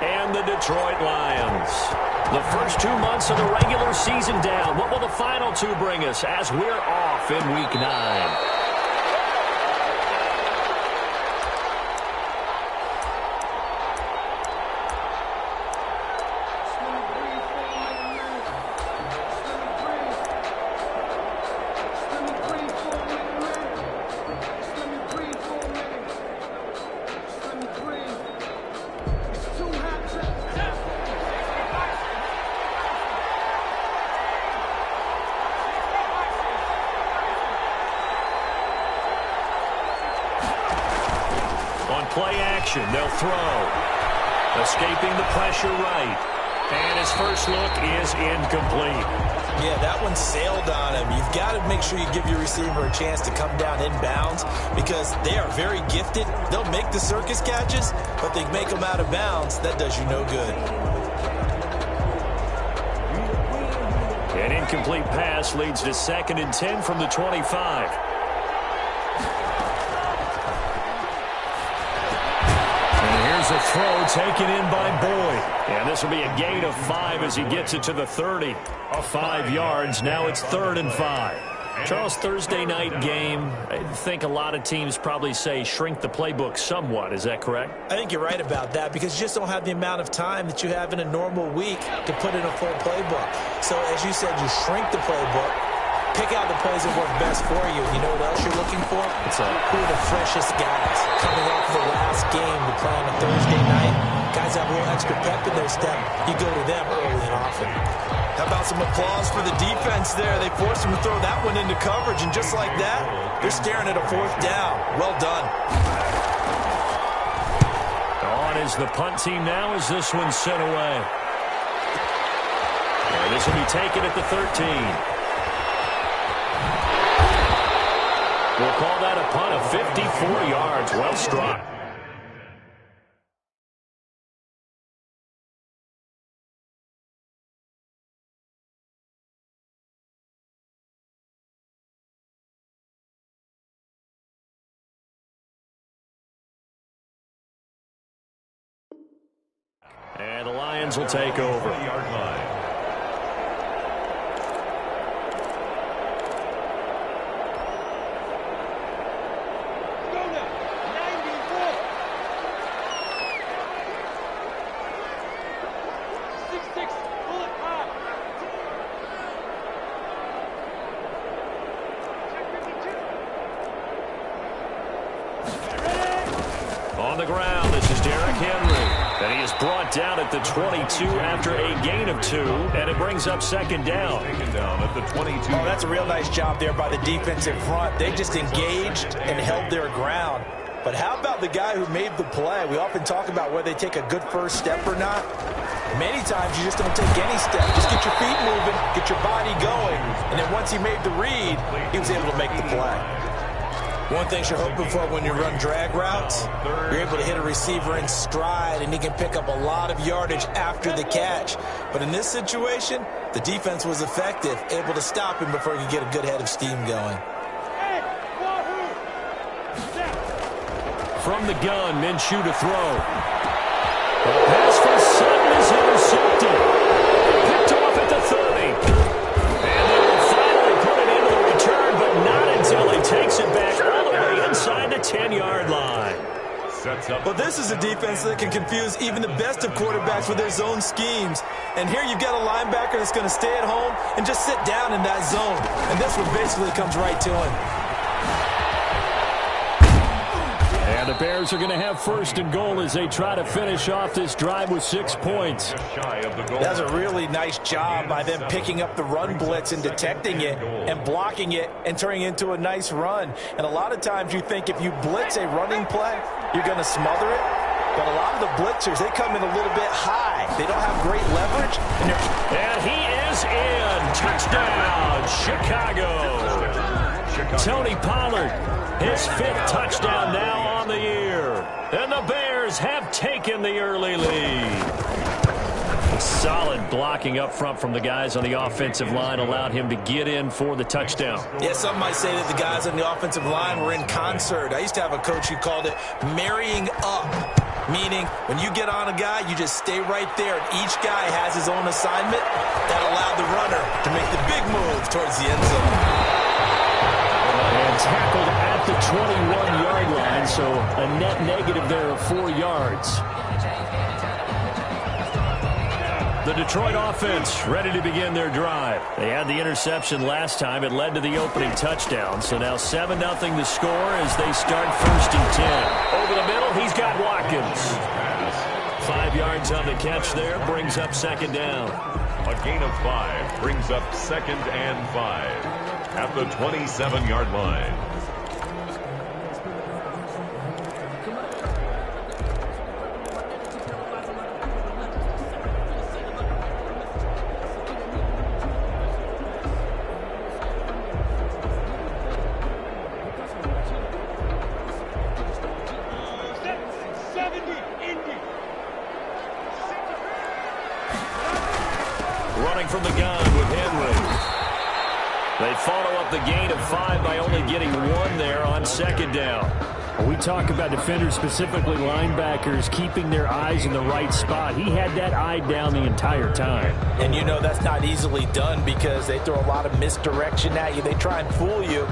and the Detroit Lions. The first 2 months of the regular season down. What will the final two bring us as we're off in Week 9? Play action, they'll throw. Escaping the pressure right. And his first look is incomplete. Yeah, that one sailed on him. You've got to make sure you give your receiver a chance to come down inbounds because they are very gifted. They'll make the circus catches, but they make them out of bounds. That does you no good. An incomplete pass leads to 2nd and 10 from the 25. A throw taken in by Boyd. And this will be a gain of 5 as he gets it to the 30. 5 yards. Now it's 3rd and 5. Charles, Thursday night game, I think a lot of teams probably say shrink the playbook somewhat. Is that correct? I think you're right about that because you just don't have the amount of time that you have in a normal week to put in a full playbook. So as you said, you shrink the playbook. Pick out the plays that work best for you. You know what else you're looking for? Who are the freshest guys coming off the last game to play on a Thursday night? Guys have a little extra pep in their step. You go to them early and often. How about some applause for the defense there? They forced him to throw that one into coverage, and just like that, they're staring at a 4th down. Well done. On is the punt team now as this one's sent away. And this will be taken at the 13. We'll call that a punt of 54 yards. Well struck. And the Lions will take over. On the ground, this is Derrick Henry. And he is brought down at the 22 after a gain of 2, and it brings up 2nd down. At the 22. Oh, that's a real nice job there by the defensive front. They just engaged and held their ground. But how about the guy who made the play? We often talk about whether they take a good first step or not. Many times you just don't take any step. Just get your feet moving, get your body going. And then once he made the read, he was able to make the play. One thing you're hoping for when you run drag routes, you're able to hit a receiver in stride, and he can pick up a lot of yardage after the catch. But in this situation, the defense was effective, able to stop him before he could get a good head of steam going. From the gun, Minshew to throw. The pass from Sutton is intercepted. Picked off at the 30. And they will finally put it into the return, but not until he takes it back all the way inside the 10-yard line. Well, this is a defense that can confuse even the best of quarterbacks with their zone schemes. And here you've got a linebacker that's going to stay at home and just sit down in that zone. And this one basically comes right to him. And the Bears are going to have 1st and goal as they try to finish off this drive with 6 points. That's a really nice job by them picking up the run blitz and detecting it and blocking it and turning it into a nice run. And a lot of times you think if you blitz a running play, you're going to smother it. But a lot of the blitzers, they come in a little bit high. They don't have great leverage. And he is in. Touchdown, Chicago. Tony Pollard, his 5th touchdown now on the year. And the Bears have taken the early lead. Solid blocking up front from the guys on the offensive line allowed him to get in for the touchdown. Yeah, some might say that the guys on the offensive line were in concert. I used to have a coach who called it marrying up. Meaning, when you get on a guy, you just stay right there. And each guy has his own assignment that allowed the runner to make the big move towards the end zone. And tackled at the 21-yard line, so a net negative there of 4 yards. The Detroit offense ready to begin their drive. They had the interception last time. It led to the opening touchdown. So now 7-0 the score as they start 1st and 10. Over the middle, he's got Watkins. 5 yards on the catch there, brings up 2nd down. A gain of 5 brings up 2nd and 5 at the 27-yard line. Running from the gun with Henry. They follow up the gain of 5 by only getting 1 there on 2nd down. We talk about defenders, specifically linebackers, keeping their eyes in the right spot. He had that eye down the entire time. And you know that's not easily done because they throw a lot of misdirection at you. They try and fool you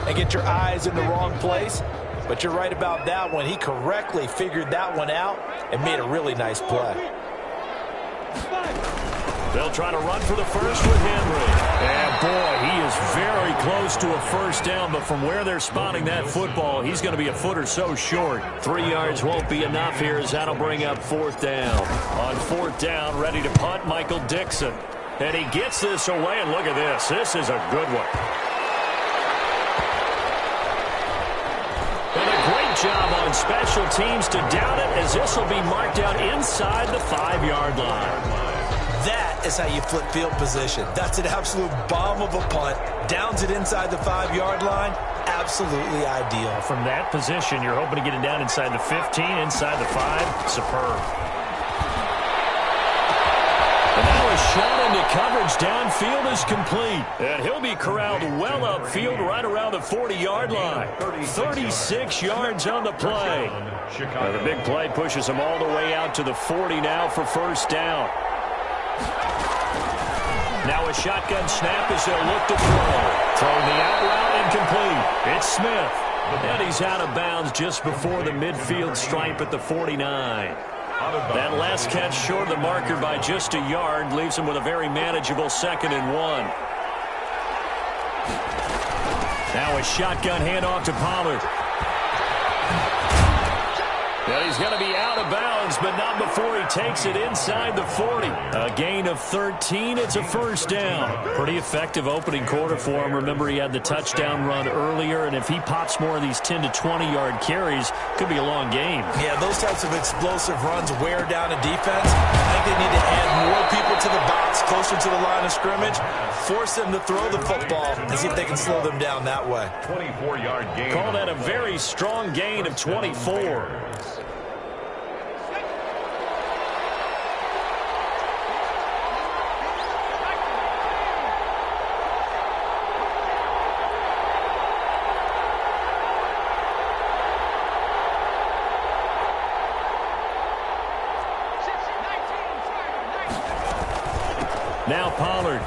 and get your eyes in the wrong place. But you're right about that one. He correctly figured that one out and made a really nice play. They'll try to run for the first with Henry. And boy, he is very close to a 1st down, but from where they're spotting that football, he's going to be a foot or so short. 3 yards won't be enough here as that'll bring up 4th down. On 4th down, ready to punt, Michael Dixon. And he gets this away, and look at this. This is a good one. And a great job on special teams to down it, as this will be marked out inside the 5-yard line. That is how you flip field position. That's an absolute bomb of a punt. Downs it inside the 5-yard line. Absolutely ideal. From that position, you're hoping to get it down inside the 15, inside the 5. Superb. And now a shot into coverage downfield is complete. And he'll be corralled well upfield right around the 40-yard line. 36 yards on the play. The big play pushes him all the way out to the 40 now for 1st down. Now a shotgun snap as they'll look to throw. Throwing the out route incomplete. It's Smith. And he's out of bounds just before the midfield stripe at the 49. That last catch short of the marker by just a yard leaves him with a very manageable 2nd and 1. Now a shotgun handoff to Pollard. And he's going to be out of bounds, but not before he takes it inside the 40. A gain of 13. It's a 1st down. Pretty effective opening quarter for him. Remember, he had the touchdown run earlier, and if he pops more of these 10 to 20-yard carries, could be a long game. Yeah, those types of explosive runs wear down a defense. I think they need to add more people to the box, closer to the line of scrimmage, force them to throw the football, and see if they can slow them down that way. 24-yard gain. Call that a very strong gain of 24. Now Pollard.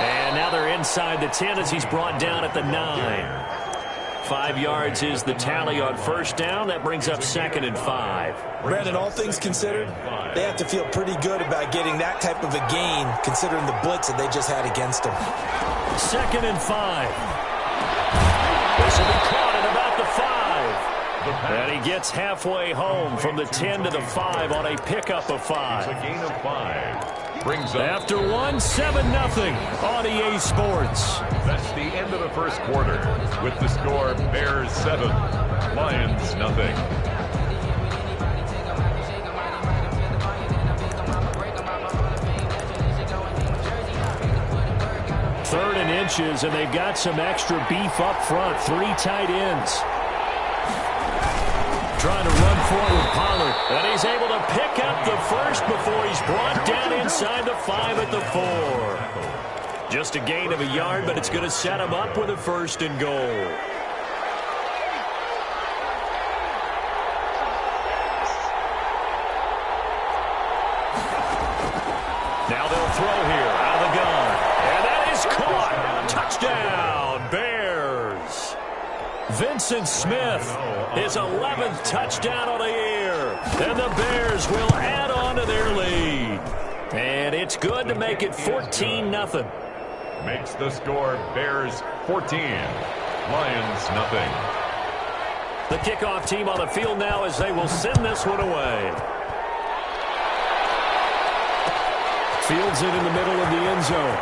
And now they're inside the 10 as he's brought down at the 9. 5 yards is the tally on 1st down. That brings up 2nd and 5. Brandon, all things considered, they have to feel pretty good about getting that type of a gain considering the blitz that they just had against them. 2nd and 5. This will be caught at about the 5. And he gets halfway home from the 10 to the 5 on a pickup of 5. A gain of 5. Brings up after 1, 7-0 on EA Sports. That's the end of the 1st quarter with the score Bears 7, Lions nothing. Third and inches, and they've got some extra beef up front. 3 tight ends. Trying to run forward with Pollard. And he's able to pick up the first before he's brought down inside the 5 at the 4. Just a gain of a yard, but it's going to set him up with a 1st and goal. Now they'll throw here out of the gun. And that is caught. Touchdown, Bears. Vincent Smith, his 11th touchdown of the year. And the Bears will add on to their lead. And it's good to make it 14-0. Makes the score Bears 14, Lions nothing. The kickoff team on the field now as they will send this one away. Fields it in the middle of the end zone.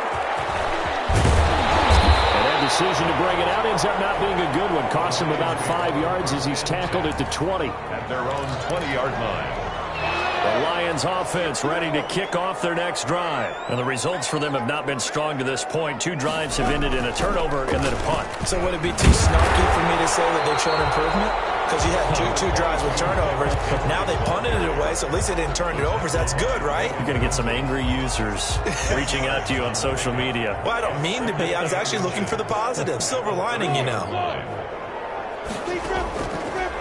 And that decision to bring it out ends up not being a good one. Costs him about 5 yards as he's tackled at the 20. At their own 20-yard line. The Lions offense ready to kick off their next drive. And the results for them have not been strong to this point. 2 drives have ended in a turnover and then a punt. So would it be too snarky for me to say that they've shown improvement? Because you had two drives with turnovers. Now they punted it away, so at least they didn't turn it over. So that's good, right? You're going to get some angry users reaching out to you on social media. Well, I don't mean to be. I was actually looking for the positive. Silver lining, you know.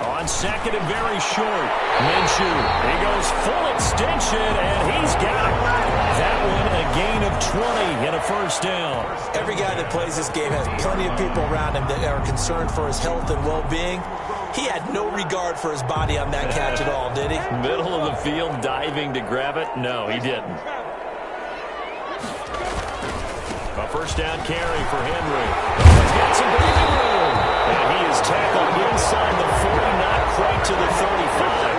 On second and very short, Minshew. He goes full extension, and he's got it. That one a gain of 20 and a first down. Every guy that plays this game has plenty of people around him that are concerned for his health and well-being. He had no regard for his body on that catch at all, did he? Middle of the field diving to grab it? No, he didn't. A first down carry for Henry. He's got some breathing room. And he is tackled inside the 40, not quite to the 35.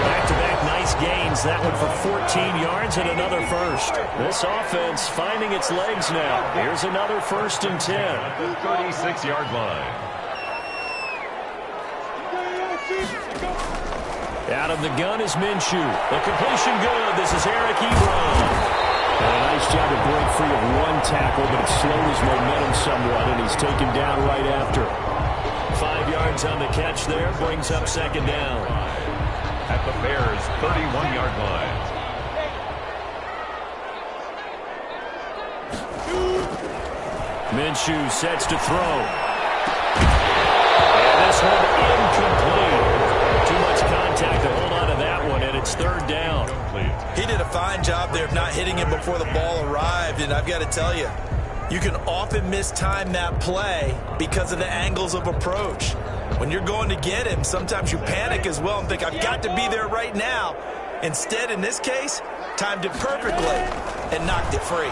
Back-to-back nice gains. That one for 14 yards and another first. This offense finding its legs now. Here's another 1st and 10. At the 36-yard line. Out of the gun is Minshew. The completion good. This is Eric Ebron. And a nice job to break free of one tackle, but it slowed his momentum somewhat, and he's taken down right after. 5 yards on the catch there, brings up second down. At the Bears' 31-yard line. Minshew sets to throw. And this one incomplete. Too much contact to hold on to that one, and it's third down. He did a fine job there of not hitting him before the ball arrived, and I've got to tell you, you can often mistime that play because of the angles of approach. When you're going to get him, sometimes you panic as well and think, I've got to be there right now. Instead, in this case, timed it perfectly and knocked it free.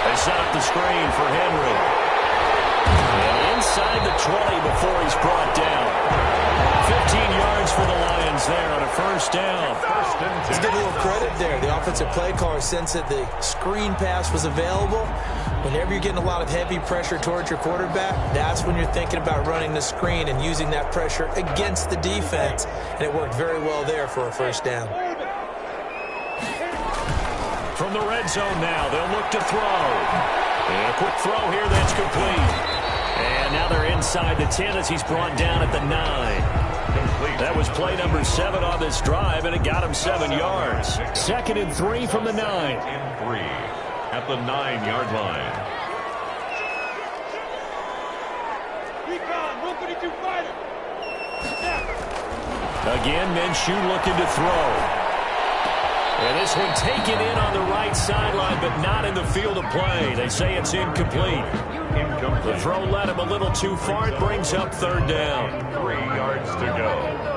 They set up the screen for Henry. And inside the 20 before he's brought down. 15 yards for the Lions there on a first down. Let's give a little credit there. The offensive play caller sensed that the screen pass was available. Whenever you're getting a lot of heavy pressure towards your quarterback, that's when you're thinking about running the screen and using that pressure against the defense. And it worked very well there for a first down. From the red zone now, they'll look to throw. And a quick throw here that's complete. And now they're inside the 10 as he's brought down at the 9. That was play number 7 on this drive, and it got him 7 yards. 2nd and 3 from the 9. And 3 at the 9-yard line. Again, Minshew looking to throw. And this one taken in on the right sideline, but not in the field of play. They say it's incomplete. The throw led him a little too far. It brings up third down. 3 yards to go.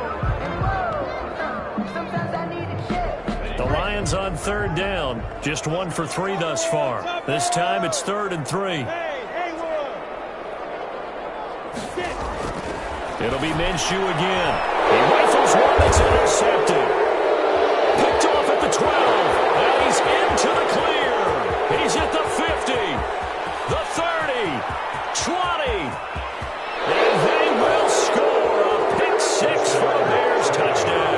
The Lions on third down. Just 1 for 3 thus far. This time it's 3rd and 3. It'll be Minshew again. He rifles one that's intercepted. Picked off at the 12. And he's into the clear. He's at the 50. The 30. 20. And they will score a pick 6 for a Bears touchdown.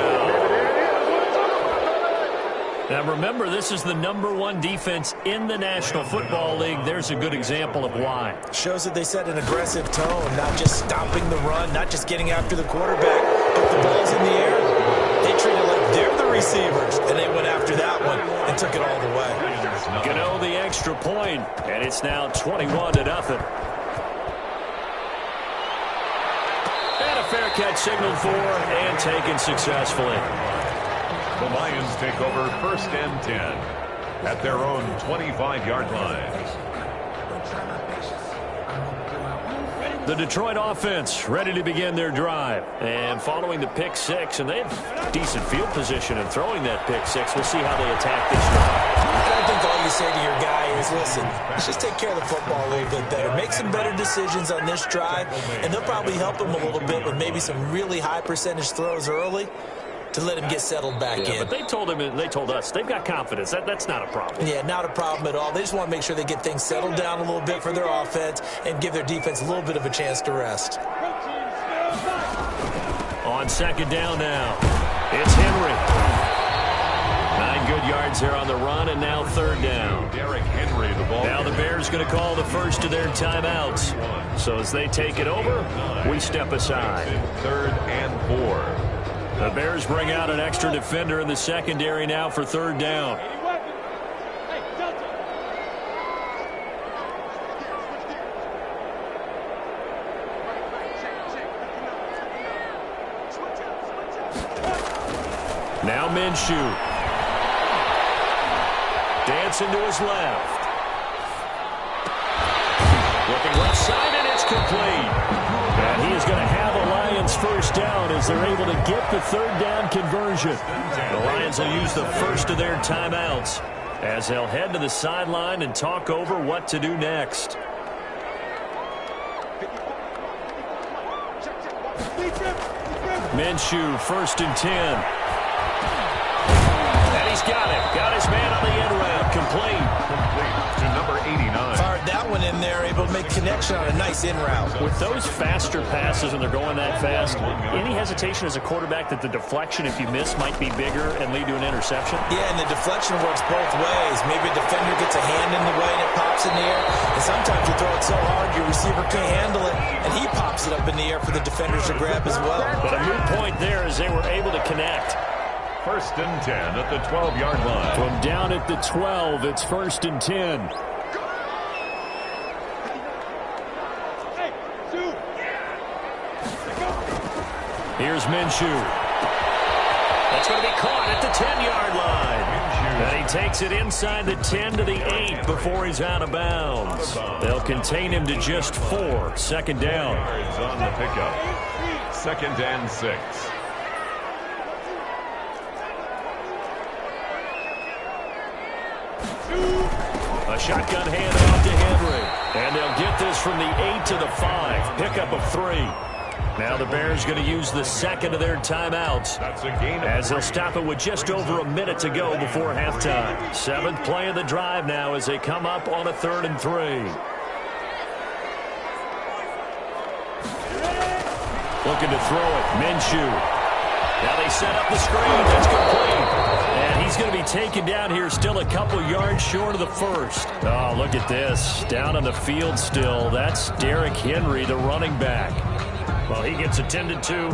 Now remember, this is the #1 defense in the National Football League. There's a good example of why. Shows that they set an aggressive tone, not just stopping the run, not just getting after the quarterback, but the ball's in the air. They treat it like they're the receivers, and they went after that one and took it all the way. Gano the extra point, and it's now 21-0. And a fair catch signaled for and taken successfully. The Lions take over 1st and 10. at their own 25-yard line. The Detroit offense ready to begin their drive. And following the pick six, and they have decent field position in throwing that pick six. We'll see how they attack this drive. I think all you say to your guy is, listen, let's just take care of the football a little bit better. Make some better decisions on this drive, and they'll probably help him a little bit with maybe some really high percentage throws early to let him get settled back in. But they told him, and they told us, they've got confidence. That's not a problem. Yeah, not a problem at all. They just want to make sure they get things settled down a little bit for their offense and give their defense a little bit of a chance to rest. On second down now, it's Henry. 9 good yards there on the run, and now third down. Derrick Henry, the ball. Now the Bears going to call the first of their timeouts. So as they take it over, we step aside. 3rd and 4. The Bears bring out an extra defender in the secondary now for third down. Now Minshew. Dancing to his left. Looking left side, and it's complete. And he is going to have a Lions first down as they're able to get the third down conversion. The Lions will use the first of their timeouts as they'll head to the sideline and talk over what to do next. Minshew, 1st and 10. And he's got it. Got his man on the end route. Complete to number 89. Fired that one in there, able to make connection on a nice in route. With those faster passes when they're going that fast, any hesitation as a quarterback that the deflection, if you miss, might be bigger and lead to an interception? Yeah, and the deflection works both ways. Maybe a defender gets a hand in the way and it pops in the air. And sometimes you throw it so hard your receiver can't handle it, and he pops it up in the air for the defenders to grab as well. But a moot point there as they were able to connect. 1st and 10 at the 12-yard line. From down at the 12, it's 1st and 10. Here's Minshew. That's going to be caught at the 10-yard line. And he takes it inside the 10 to the 8 before he's out of bounds. They'll contain him to just 4. Second down. On the pickup. 2nd and 6. A shotgun handoff to Henry. And they'll get this from the 8 to the 5. Pickup of 3. Now the Bears going to use the second of their timeouts as they'll stop it with just over a minute to go before halftime. 7th play of the drive now as they come up on a 3rd and 3. Looking to throw it. Minshew. Now they set up the screen. That's complete. And he's going to be taken down here still a couple yards short of the first. Oh, look at this. Down on the field still. That's Derrick Henry, the running back. Well, he gets attended to.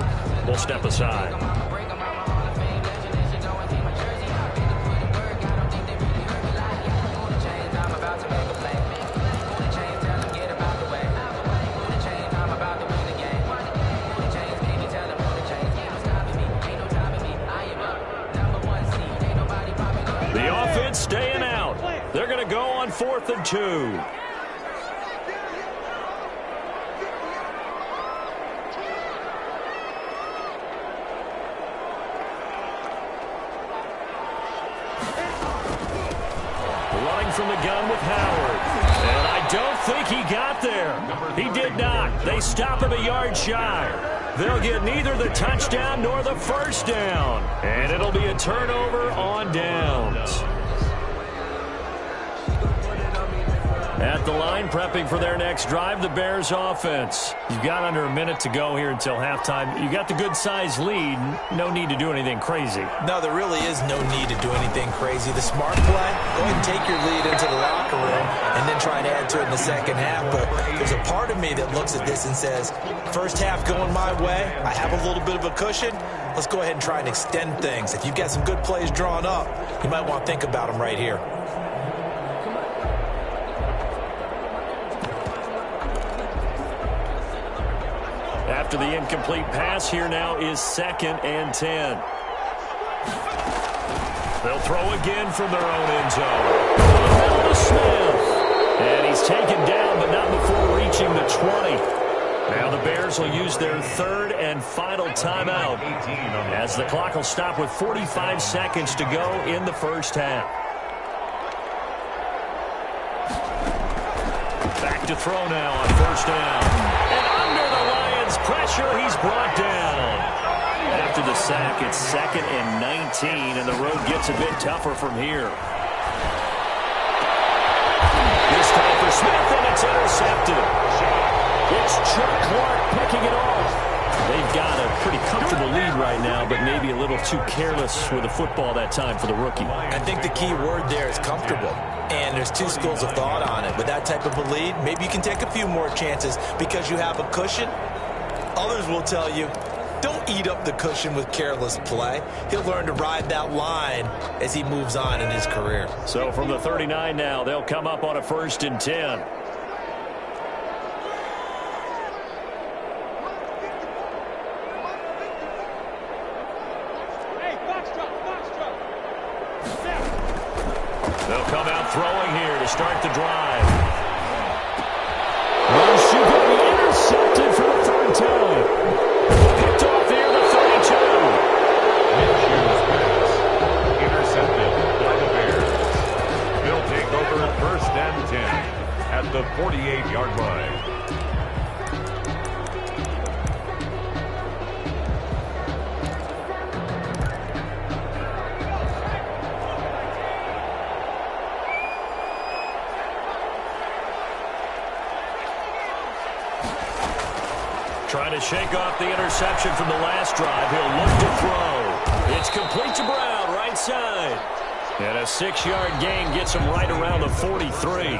We'll step aside. The offense staying out. They're going to go on 4th and 2. From the gun with Howard. And I don't think he got there. He did not. They stop him a yard shy. They'll get neither the touchdown nor the first down. And it'll be a turnover on downs. At the line, prepping for their next drive, the Bears offense. You've got under a minute to go here until halftime. You've got the good-sized lead. No need to do anything crazy. No, there really is no need to do anything crazy. The smart play, go ahead and take your lead into the locker room and then try and add to it in the second half. But there's a part of me that looks at this and says, first half going my way, I have a little bit of a cushion. Let's go ahead and try and extend things. If you've got some good plays drawn up, you might want to think about them right here. After the incomplete pass, here now is 2nd and 10. They'll throw again from their own end zone. To the middle to Smith. And he's taken down, but not before reaching the 20. Now the Bears will use their third and final timeout as the clock will stop with 45 seconds to go in the first half. Back to throw now on first down. And under the Lions' pressure, he's brought down. After the sack, it's 2nd and 19, and the road gets a bit tougher from here. This time for Smith, and it's intercepted. It's Chuck Clark picking it off. They've got a pretty comfortable lead right now, but maybe a little too careless with the football that time for the rookie. I think the key word there is comfortable. And there's two schools of thought on it. With that type of a lead, maybe you can take a few more chances because you have a cushion. Others will tell you, don't eat up the cushion with careless play. He'll learn to ride that line as he moves on in his career. So from the 39 now, they'll come up on a 1st and 10. They'll come out throwing here to start the drive. Will shoot will be intercepted for the 3rd time. Picked off here, the 32. Minshew's pass intercepted by the Bears. They'll take over 1st and 10 at the 48-yard line. Trying to shake off the interception from the last drive. He'll look to throw. It's complete to Brown, right side. And a 6-yard gain gets him right around the 43.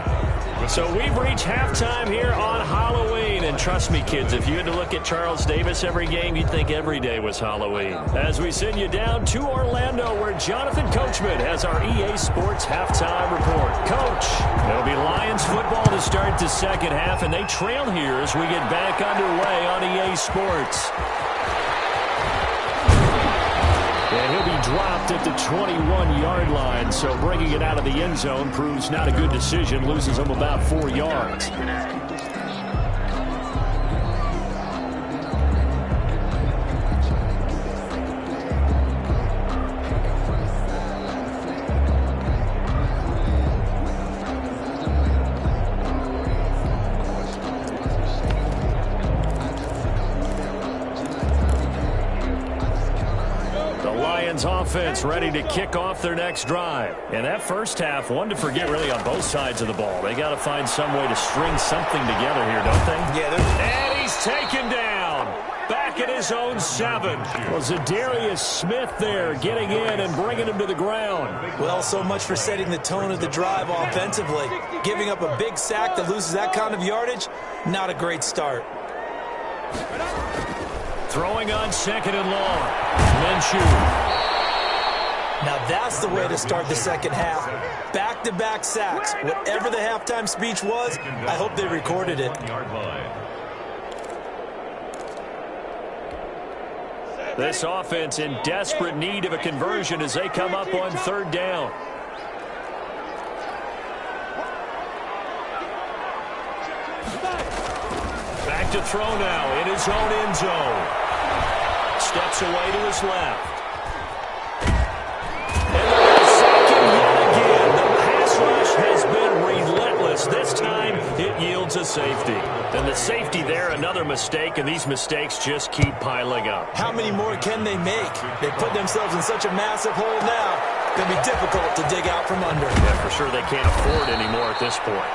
So we've reached halftime here on Halloween. And trust me, kids, if you had to look at Charles Davis every game, you'd think every day was Halloween. As we send you down to Orlando, where Jonathan Coachman has our EA Sports halftime report. Coach, it'll be Lions football to start the second half, and they trail here as we get back underway on EA Sports. And he'll be dropped at the 21-yard line, so bringing it out of the end zone proves not a good decision, loses him about 4 yards. Offense ready to kick off their next drive. And that first half, one to forget really on both sides of the ball. They got to find some way to string something together here, don't they? Yeah. And he's taken down. Back at his own 7. Well, Zadarius Smith there getting in and bringing him to the ground. Well, so much for setting the tone of the drive offensively. Giving up a big sack that loses that kind of yardage, not a great start. Throwing on 2nd and long. Minshew. Now that's the way to start the second half. Back-to-back sacks. Whatever the halftime speech was, I hope they recorded it. This offense in desperate need of a conversion as they come up on 3rd down. Back to throw now in his own end zone. Steps away to his left. Has been relentless. This time, it yields a safety. And the safety there, another mistake, and these mistakes just keep piling up. How many more can they make? They put themselves in such a massive hole now. It's going to be difficult to dig out from under. Yeah, for sure they can't afford any more at this point.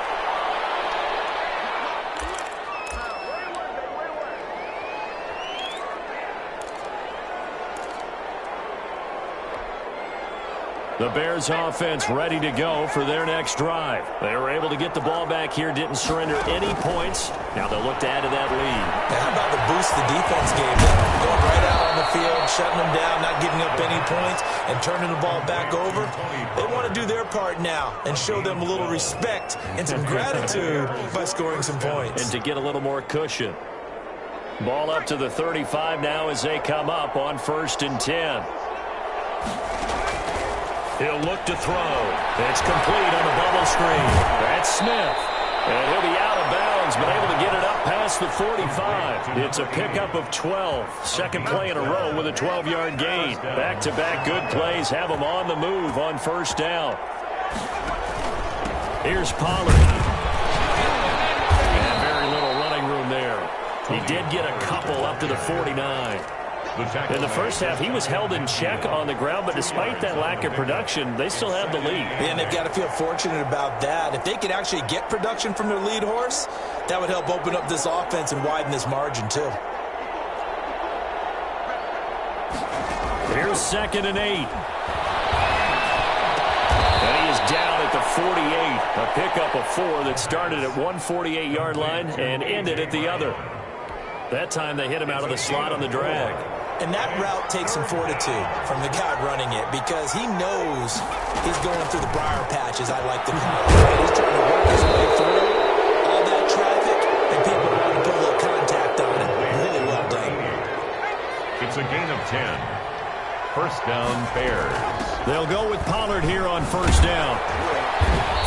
The Bears offense ready to go for their next drive. They were able to get the ball back here, didn't surrender any points. Now they'll look to add to that lead. Now, how about the boost the defense gave them? Going right out on the field, shutting them down, not giving up any points, and turning the ball back over. They want to do their part now and show them a little respect and some gratitude by scoring some points. And to get a little more cushion. Ball up to the 35 now as they come up on 1st and 10. He'll look to throw. It's complete on the bubble screen. That's Smith. And he'll be out of bounds, but able to get it up past the 45. It's a pickup of 12. Second play in a row with a 12-yard gain. Back-to-back good plays have him on the move on first down. Here's Pollard. And very little running room there. He did get a couple up to the 49. In the first half, he was held in check on the ground, but despite that lack of production, they still have the lead. And they've got to feel fortunate about that. If they could actually get production from their lead horse, that would help open up this offense and widen this margin, too. Here's 2nd and 8. And he is down at the 48. A pickup of 4 that started at 148-yard line and ended at the other. That time they hit him out of the slot on the drag. And that route takes some fortitude from the guy running it because he knows he's going through the briar patch, as I like to call it. He's trying to work his way through all that traffic, and people want to put a little contact on it. Really well done. It's a gain of 10. First down, Bears. They'll go with Pollard here on first down.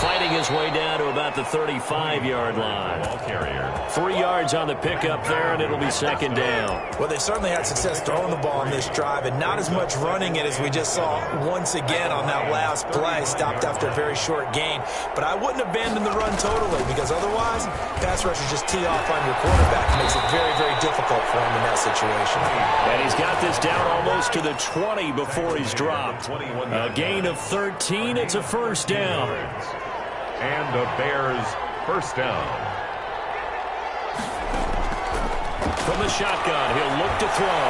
Fighting his way down to about the 35-yard line. Ball carrier. 3 yards on the pickup there, and it'll be second down. Well, they certainly had success throwing the ball on this drive, and not as much running it as we just saw once again on that last play. Stopped after a very short gain. But I wouldn't abandon the run totally, because otherwise, pass rushers just tee off on your quarterback. It makes it very, very difficult for him in that situation. And he's got this down almost to the 20 before he's dropped. A gain of 13. It's a first down. And the Bears first down. From the shotgun, he'll look to throw.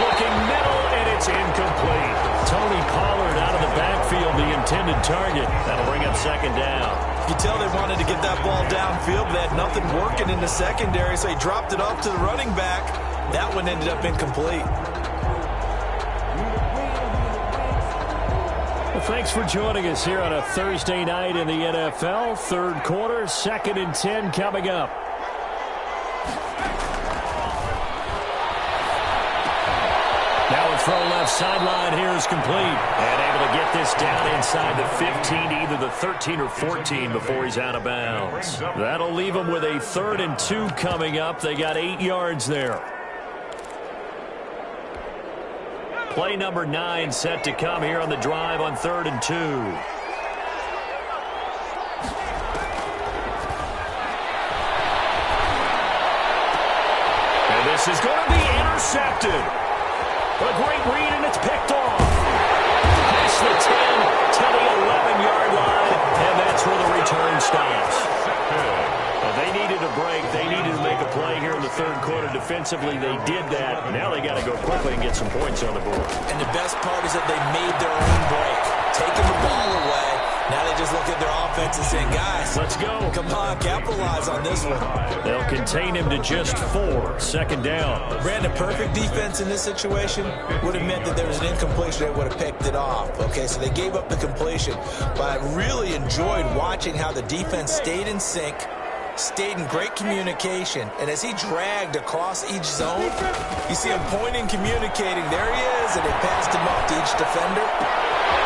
Looking middle, and it's incomplete. Tony Pollard out of the backfield, the intended target. That'll bring up second down. You tell they wanted to get that ball downfield, but they had nothing working in the secondary, so he dropped it off to the running back. That one ended up incomplete. Well, thanks for joining us here on a Thursday night in the NFL. Third quarter, 2nd and 10 coming up. Now a throw left sideline here is complete. And able to get this down inside the 15, either the 13 or 14 before he's out of bounds. That'll leave him with a 3rd and 2 coming up. They got 8 yards there. Play number 9 set to come here on the drive on 3rd and 2. And this is going to be intercepted. A great read, and it's picked off. Past the 10 to the 11-yard line, and that's where the return stops. Well, they needed a break. They needed to make a play here in the third quarter. Defensively, they did that. Now they got to go quickly and get some points on the board. And the best part is that they made their own break, taking the ball away. Now they just look at their offense and say, guys, let's go. Come on, capitalize on this one. They'll contain him to just 4. Second down. Brandon, perfect defense in this situation would have meant that there was an incompletion. They would have picked it off. Okay, so they gave up the completion. But I really enjoyed watching how the defense stayed in sync, stayed in great communication, and as he dragged across each zone, you see him pointing, communicating. There he is, and they passed him off to each defender.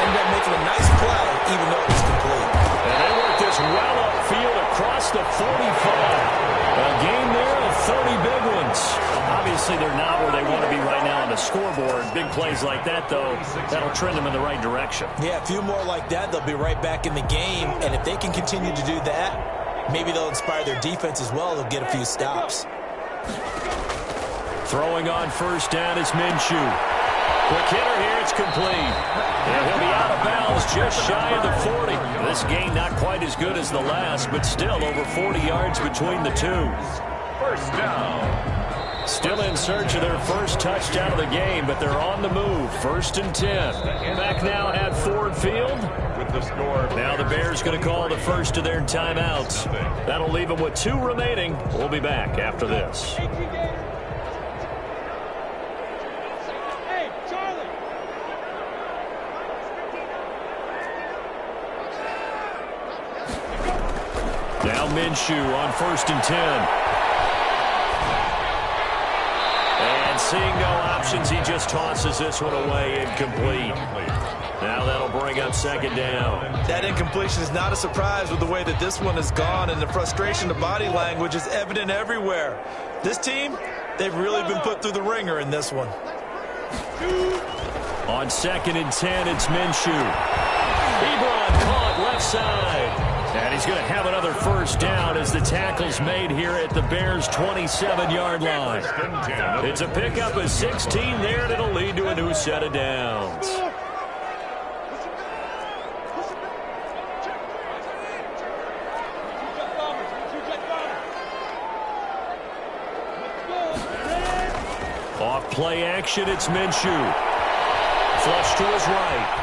Ended up making a nice play, even though it was complete. And they work this well upfield across the 45. A game there of 30 big ones. Obviously, they're not where they want to be right now on the scoreboard. Big plays like that, though, that'll trend them in the right direction. Yeah, a few more like that, they'll be right back in the game. And if they can continue to do that, maybe they'll inspire their defense as well. They'll get a few stops. Throwing on first down is Minshew. Quick hitter here, it's complete. And he'll be out of bounds just shy of the 40. This game not quite as good as the last, but still over 40 yards between the two. First down. Still in search of their first touchdown of the game, but they're on the move. 1st and 10. Back now at Ford Field. With the score. Now the Bears going to call the first of their timeouts. That'll leave them with 2 remaining. We'll be back after this. Now Minshew on 1st and 10. And seeing no options, he just tosses this one away incomplete. Now that'll bring bring up second down. That incompletion is not a surprise with the way that this one has gone, and the frustration of body language is evident everywhere. This team, they've really been put through the ringer in this one. On 2nd and 10, it's Minshew. Ebron caught left side. And he's going to have another first down as the tackle's made here at the Bears' 27-yard line. It's a pickup of 16 there, and it'll lead to a new set of downs. Off play action, it's Minshew. Flush to his right.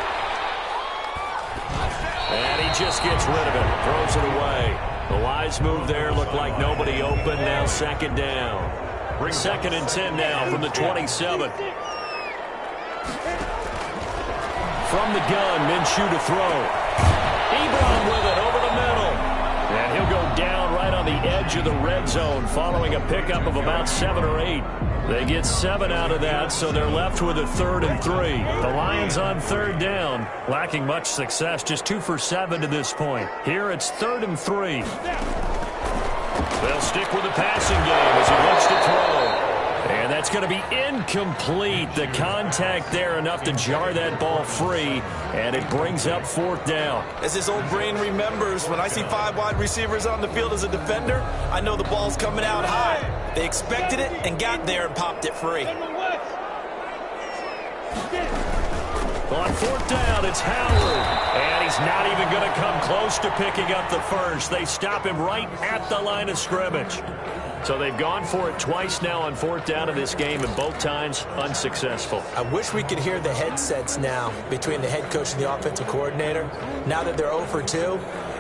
And he just gets rid of it, throws it away. The wise move there, looked like nobody open. Now second down. 2nd and 10 now from the 27. From the gun, Minshew to throw. Ebron with it over the middle. And he'll go down right on the edge of the red zone following a pickup of about 7 or 8. They get 7 out of that, so they're left with a 3rd and 3. The Lions on 3rd down, lacking much success, just 2 for 7 to this point. Here it's 3rd and 3. They'll stick with the passing game as he looks to throw. And that's going to be incomplete. The contact there enough to jar that ball free, and it brings up 4th down. As his old brain remembers, when I see 5 wide receivers on the field as a defender, I know the ball's coming out high. They expected it and got there and popped it free. On 4th down, it's Howard. And he's not even going to come close to picking up the first. They stop him right at the line of scrimmage. So they've gone for it twice now on 4th down in this game, and both times unsuccessful. I wish we could hear the headsets now between the head coach and the offensive coordinator. Now that they're 0 for 2,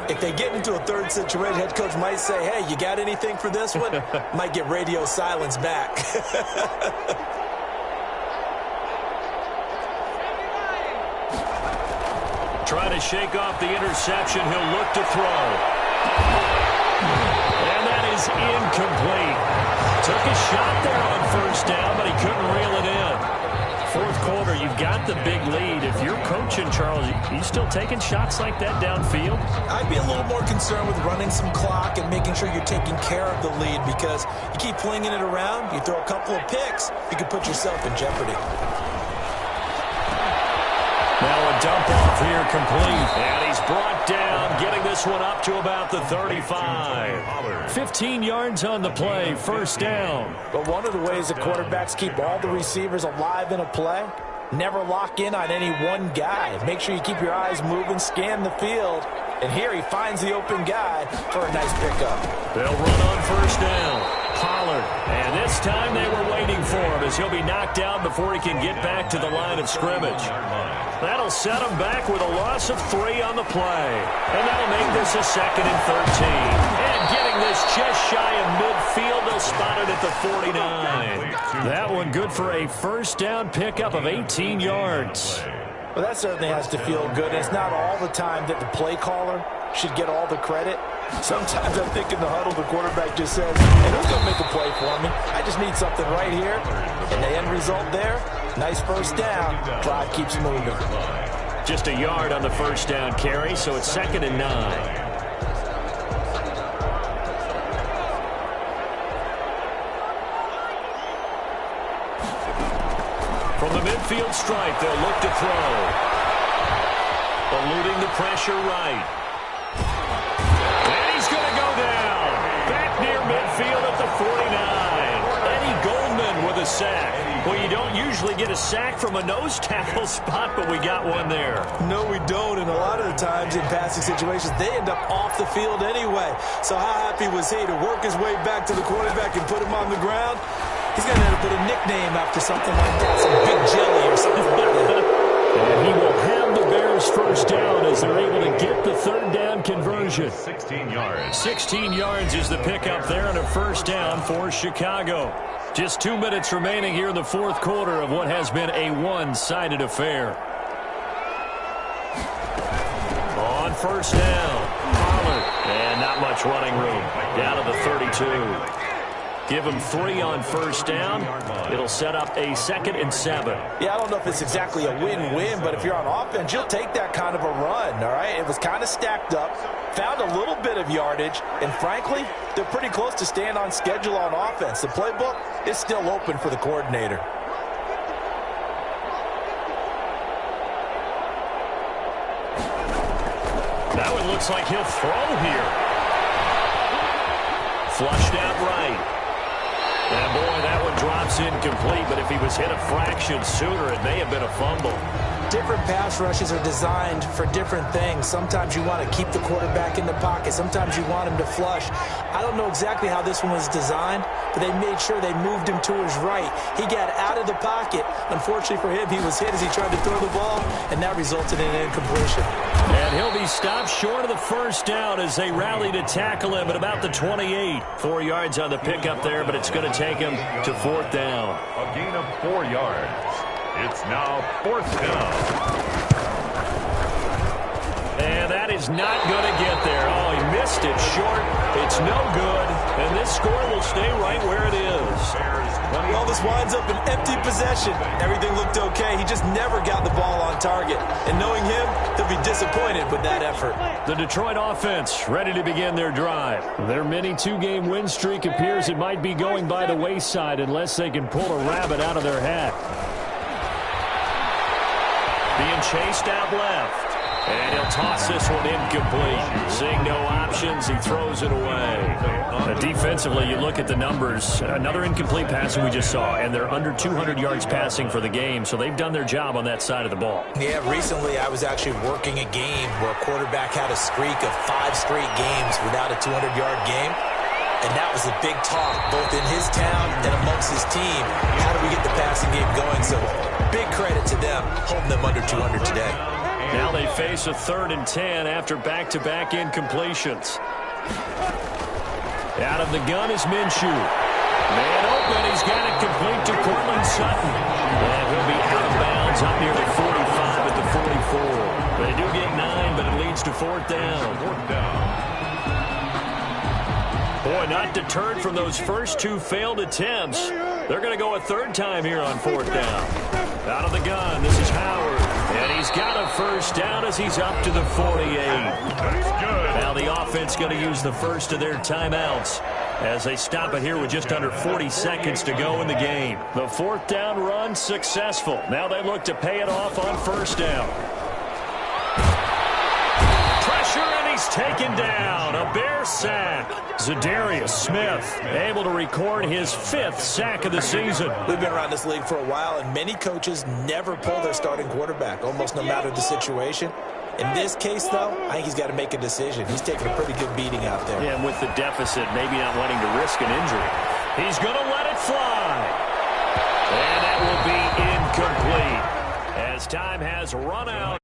if they get into a 3rd situation, head coach might say, hey, you got anything for this one? Might get radio silence back. Trying to shake off the interception. He'll look to throw. And that is incomplete. Took a shot there on 1st down, but he couldn't reel it in. 4th quarter, you've got the big lead. If you're coaching, Charles, you still taking shots like that downfield? I'd be a little more concerned with running some clock and making sure you're taking care of the lead, because you keep flinging it around, you throw a couple of picks, you could put yourself in jeopardy. Now a dump off here complete. And he's brought down, getting this one up to about the 35. 15 yards on the play, 1st down. But one of the ways that quarterbacks keep all the receivers alive in a play, never lock in on any one guy. Make sure you keep your eyes moving, scan the field. And here he finds the open guy for a nice pickup. They'll run on 1st down. Pollard. And this time they were waiting for him as he'll be knocked down before he can get back to the line of scrimmage. That'll set him back with a loss of 3 on the play. And that'll make this a 2nd and 13. And getting this just shy of midfield, they'll spot it at the 49. That one good for a 1st down pickup of 18 yards. Well, that certainly has to feel good. It's not all the time that the play caller should get all the credit. Sometimes I think in the huddle, the quarterback just says, hey, who's going to make a play for me? I just need something right here. And the end result there, nice 1st down. Drive keeps moving. Just a yard on the 1st down carry, so it's 2nd and 9. From the midfield stripe, they'll look to throw. Eluding the pressure right. And he's going to go down. Back near midfield at the 49. Eddie Goldman with a sack. Well, you don't usually get a sack from a nose tackle spot, but we got one there. No, we don't. And a lot of the times in passing situations, they end up off the field anyway. So how happy was he to work his way back to the quarterback and put him on the ground? He's going to end up with a nickname after something like that, some Big Jelly or something like that. And he will have the Bears 1st down as they're able to get the 3rd down conversion. 16 yards. 16 yards is the pickup there and a 1st down for Chicago. Just 2 minutes remaining here in the 4th quarter of what has been a one-sided affair. On 1st down, Pollard. And not much running room. Down to the 32. Give him 3 on first down. It'll set up a 2nd and 7. Yeah, I don't know if it's exactly a win-win, but if you're on offense, you'll take that kind of a run, all right? It was kind of stacked up, found a little bit of yardage, and frankly, they're pretty close to staying on schedule on offense. The playbook is still open for the coordinator. That one looks like he'll throw here. Flushed out right. And boy, that one drops incomplete, but if he was hit a fraction sooner, it may have been a fumble. Different pass rushes are designed for different things. Sometimes you want to keep the quarterback in the pocket. Sometimes you want him to flush. I don't know exactly how this one was designed, but they made sure they moved him to his right. He got out of the pocket. Unfortunately for him, he was hit as he tried to throw the ball, and that resulted in an incompletion. And he'll be stopped short of the first down as they rally to tackle him at about the 28. 4 yards on the pickup there, but it's going to take him to 4th down. A gain of 4 yards. It's now 4th down. And that is not going to get there. Oh, he missed it short. It's no good. And this score will stay right where it is. Well, this winds up an empty possession. Everything looked okay. He just never got the ball on target. And knowing him, he'll be disappointed with that effort. The Detroit offense ready to begin their drive. Their mini 2-game win streak appears it might be going by the wayside unless they can pull a rabbit out of their hat. Being chased out left. And he'll toss this one incomplete. Seeing no options, he throws it away. Defensively, you look at the numbers. Another incomplete passing we just saw, and they're under 200 yards passing for the game, so they've done their job on that side of the ball. Yeah, recently I was actually working a game where a quarterback had a streak of 5 straight games without a 200-yard game. And that was a big talk, both in his town and amongst his team. How do we get the passing game going? So big credit to them, holding them under 200 today. Now they face a 3rd and 10 after back-to-back incompletions. Out of the gun is Minshew. Man open, he's got it complete to Cortland Sutton. And he'll be out of bounds up near the 45 at the 44. They do get 9, but it leads to 4th down. 4th down. Boy, not deterred from those first 2 failed attempts. They're going to go a 3rd time here on 4th down. Out of the gun, this is Howard. And he's got a first down as he's up to the 48. That's good. Now the offense going to use the first of their timeouts as they stop it here with just under 40 seconds to go in the game. The 4th down run successful. Now they look to pay it off on 1st down. Pressure, and he's taken down. A Bear sack. Zadarius Smith able to record his 5th sack of the season. We've been around this league for a while, and many coaches never pull their starting quarterback, almost no matter the situation. In this case, though, I think he's got to make a decision. He's taking a pretty good beating out there. Yeah, and with the deficit, maybe not wanting to risk an injury. He's going to let it fly. And that will be incomplete as time has run out